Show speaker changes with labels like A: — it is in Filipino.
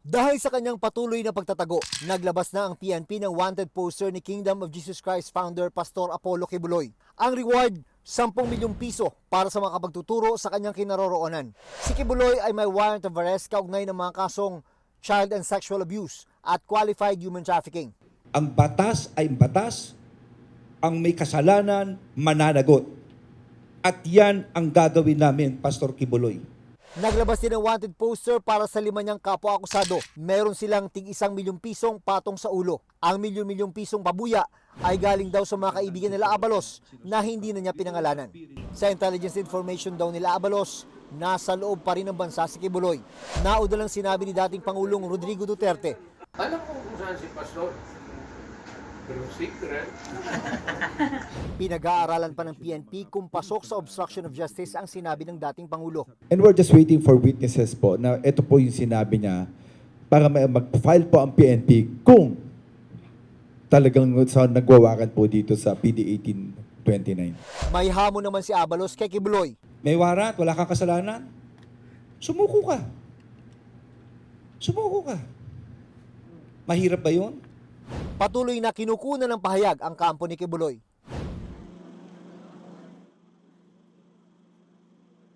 A: Dahil sa kanyang patuloy na pagtatago, naglabas na ang PNP ng wanted poster ni Kingdom of Jesus Christ founder Pastor Apollo Kibuloy. Ang reward, 10 milyong piso para sa mga kapagtuturo sa kanyang kinaroroonan. Si Kibuloy ay may warrant of arrest kaugnay ng mga kasong child and sexual abuse at qualified human trafficking.
B: Ang batas ay batas, ang may kasalanan mananagot. At yan ang gagawin namin, Pastor Kibuloy.
A: Naglabas din ng wanted poster para sa 5 niyang kapwa-akusado. Meron silang tig-1 milyong pisong patong sa ulo. Ang milyon-milyong pisong pabuya ay galing daw sa mga kaibigan nila Abalos na hindi na niya pinangalanan. Sa intelligence information daw nila Abalos, nasa loob pa rin ng bansa si Kibuloy. Nauna lang sinabi ni dating Pangulong Rodrigo Duterte.
C: Alam ko kung saan si Pastor. Pero secret.
A: Pinag-aaralan pa ng PNP kung pasok sa obstruction of justice ang sinabi ng dating Pangulo.
D: And we're just waiting for witnesses po na ito po yung sinabi niya para mag-file po ang PNP kung talagang nagwawakan po dito sa PD 1829.
A: May hamon naman si Abalos kay Kibuloy.
B: May warrant, wala kang kasalanan, sumuko ka. Sumuko ka. Mahirap ba yun?
A: Patuloy na kinukunan ng pahayag ang kampo ni Kibuloy.